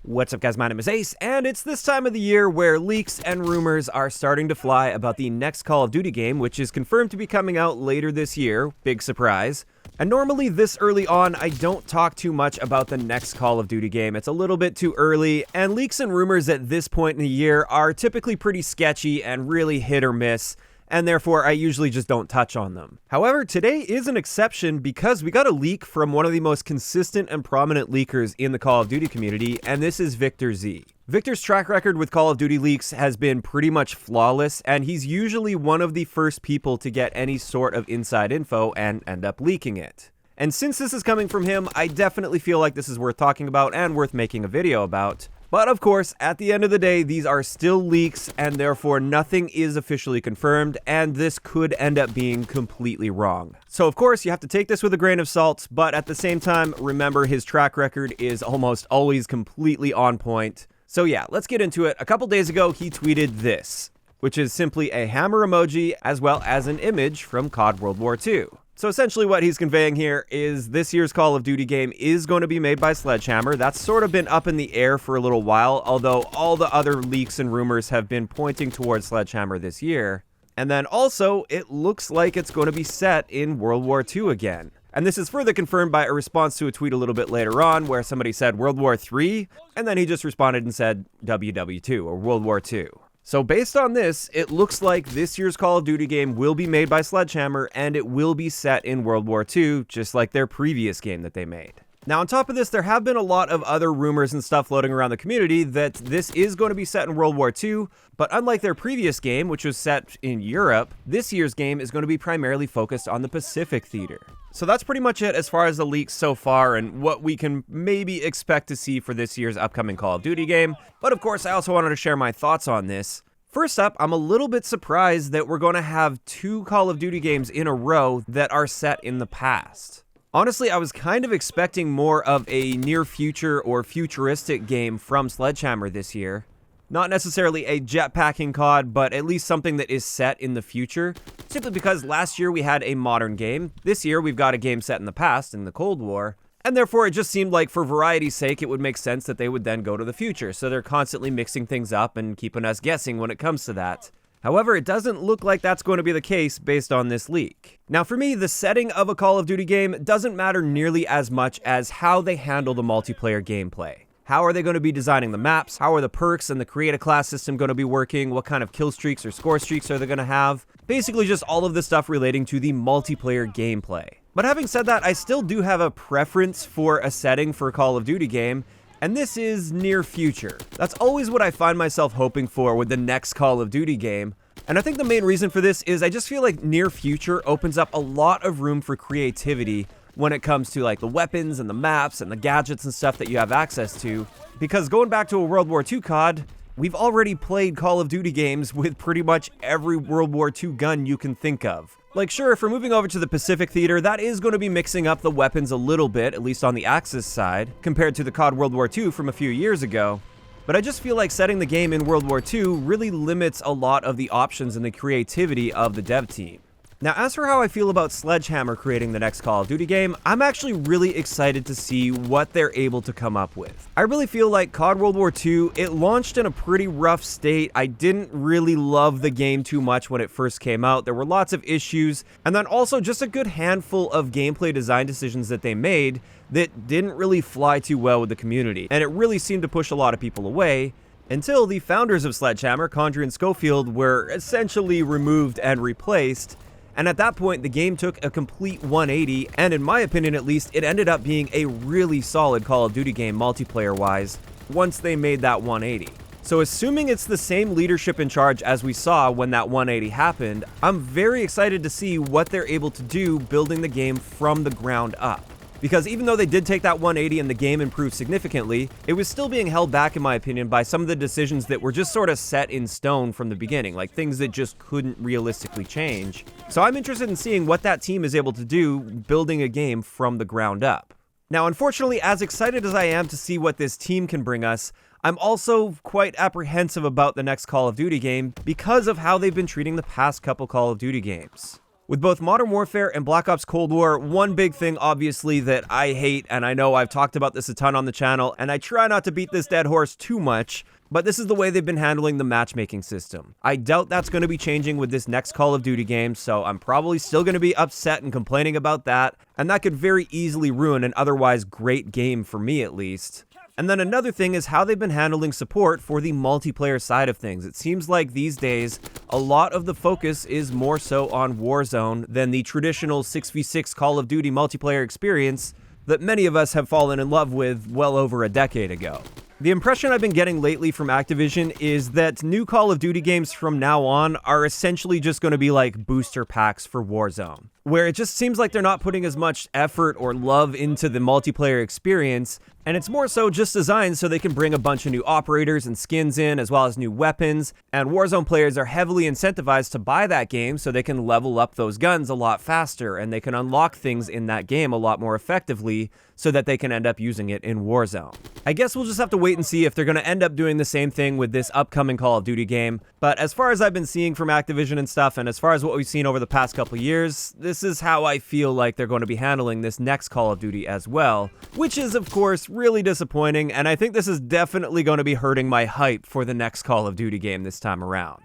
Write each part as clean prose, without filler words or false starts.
What's up, guys? My name is Ace, and it's this time of the year where leaks and rumors are starting to fly about the next Call of Duty game, which is confirmed to be coming out later this year. Big surprise. And normally this early on, I don't talk too much about the next Call of Duty game. It's a little bit too early, and leaks and rumors at this point in the year are typically pretty sketchy and really hit or miss, and therefore I usually just don't touch on them. However, today is an exception because we got a leak from one of the most consistent and prominent leakers in the Call of Duty community, and this is Victor Z. Victor's track record with Call of Duty leaks has been pretty much flawless, and he's usually one of the first people to get any sort of inside info and end up leaking it. And since this is coming from him, I definitely feel like this is worth talking about and worth making a video about. But of course, at the end of the day, these are still leaks, and therefore nothing is officially confirmed, and this could end up being completely wrong. So of course, you have to take this with a grain of salt, but at the same time, remember his track record is almost always completely on point. So yeah, let's get into it. A couple days ago, he tweeted this, which is simply a hammer emoji as well as an image from CoD World War II. So essentially what he's conveying here is this year's Call of Duty game is going to be made by Sledghammer. That's sort of been up in the air for a little while, although all the other leaks and rumors have been pointing towards Sledghammer this year. And then also, it looks like it's going to be set in World War II again. And this is further confirmed by a response to a tweet a little bit later on where somebody said World War III, and then he just responded and said WW2 or World War II. So based on this, it looks like this year's Call of Duty game will be made by Sledghammer, and it will be set in World War II, just like their previous game that they made. Now on top of this, there have been a lot of other rumors and stuff floating around the community that this is going to be set in World War II, but unlike their previous game, which was set in Europe, this year's game is going to be primarily focused on the Pacific theater. So that's pretty much it as far as the leaks so far and what we can maybe expect to see for this year's upcoming Call of Duty game. But of course, I also wanted to share my thoughts on this. First up, I'm a little bit surprised that we're going to have two Call of Duty games in a row that are set in the past. Honestly, I was kind of expecting more of a near future or futuristic game from Sledghammer this year. Not necessarily a jetpacking COD, but at least something that is set in the future. Simply because last year we had a modern game. This year we've got a game set in the past, in the Cold War. And therefore it just seemed like for variety's sake it would make sense that they would then go to the future. So they're constantly mixing things up and keeping us guessing when it comes to that. However, it doesn't look like that's going to be the case based on this leak. Now for me, the setting of a Call of Duty game doesn't matter nearly as much as how they handle the multiplayer gameplay. How are they going to be designing the maps? How are the perks and the create a class system going to be working? What kind of kill streaks or score streaks are they going to have? Basically just all of the stuff relating to the multiplayer gameplay. But having said that, I still do have a preference for a setting for a Call of Duty game, and this is near future. That's always what I find myself hoping for with the next Call of Duty game. And I think the main reason for this is I just feel like near future opens up a lot of room for creativity when it comes to like the weapons and the maps and the gadgets and stuff that you have access to. Because going back to a World War II COD, we've already played Call of Duty games with pretty much every World War II gun you can think of. Like sure, if we're moving over to the Pacific theater, that is going to be mixing up the weapons a little bit, at least on the Axis side, compared to the COD World War II from a few years ago. But I just feel like setting the game in World War II really limits a lot of the options and the creativity of the dev team. Now, as for how I feel about Sledghammer creating the next Call of Duty game, I'm actually really excited to see what they're able to come up with. I really feel like COD World War II, it launched in a pretty rough state. I didn't really love the game too much when it first came out. There were lots of issues, and then also just a good handful of gameplay design decisions that they made that didn't really fly too well with the community, and it really seemed to push a lot of people away. Until the founders of Sledghammer, Condry and Schofield, were essentially removed and replaced. And at that point, the game took a complete 180, and in my opinion at least, it ended up being a really solid Call of Duty game multiplayer-wise once they made that 180. So assuming it's the same leadership in charge as we saw when that 180 happened, I'm very excited to see what they're able to do building the game from the ground up. Because even though they did take that 180 and the game improved significantly, it was still being held back, in my opinion, by some of the decisions that were just sort of set in stone from the beginning, like things that just couldn't realistically change. So I'm interested in seeing what that team is able to do building a game from the ground up. Now, unfortunately, as excited as I am to see what this team can bring us, I'm also quite apprehensive about the next Call of Duty game because of how they've been treating the past couple Call of Duty games. With both Modern Warfare and Black Ops Cold War, one big thing obviously that I hate, and I know I've talked about this a ton on the channel, and I try not to beat this dead horse too much, but this is the way they've been handling the matchmaking system. I doubt that's going to be changing with this next Call of Duty game, so I'm probably still going to be upset and complaining about that, and that could very easily ruin an otherwise great game for me at least. And then another thing is how they've been handling support for the multiplayer side of things. It seems like these days, a lot of the focus is more so on Warzone than the traditional 6v6 Call of Duty multiplayer experience that many of us have fallen in love with well over a decade ago. The impression I've been getting lately from Activision is that new Call of Duty games from now on are essentially just going to be like booster packs for Warzone, where it just seems like they're not putting as much effort or love into the multiplayer experience, and it's more so just designed so they can bring a bunch of new operators and skins in, as well as new weapons, and Warzone players are heavily incentivized to buy that game so they can level up those guns a lot faster, and they can unlock things in that game a lot more effectively so that they can end up using it in Warzone. I guess we'll just have to wait and see if they're going to end up doing the same thing with this upcoming Call of Duty game, but as far as I've been seeing from Activision and stuff, and as far as what we've seen over the past couple years, this is how I feel like they're going to be handling this next Call of Duty as well, which is of course really disappointing, and I think this is definitely going to be hurting my hype for the next Call of Duty game this time around.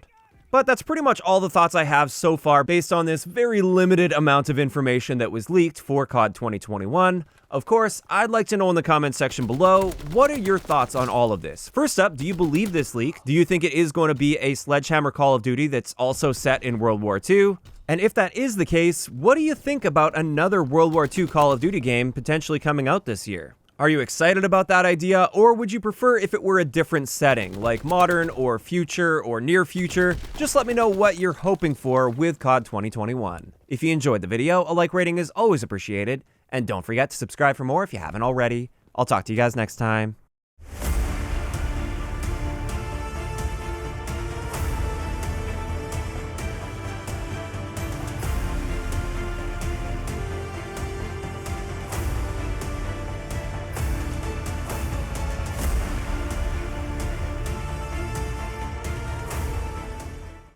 But that's pretty much all the thoughts I have so far based on this very limited amount of information that was leaked for CoD 2021. Of course, I'd like to know in the comments section below, what are your thoughts on all of this? First up, do you believe this leak? Do you think it is going to be a Sledghammer Call of Duty that's also set in World War II? And if that is the case, what do you think about another World War II Call of Duty game potentially coming out this year? Are you excited about that idea, or would you prefer if it were a different setting, like modern or future or near future? Just let me know what you're hoping for with CoD 2021. If you enjoyed the video, a like rating is always appreciated, and don't forget to subscribe for more if you haven't already. I'll talk to you guys next time.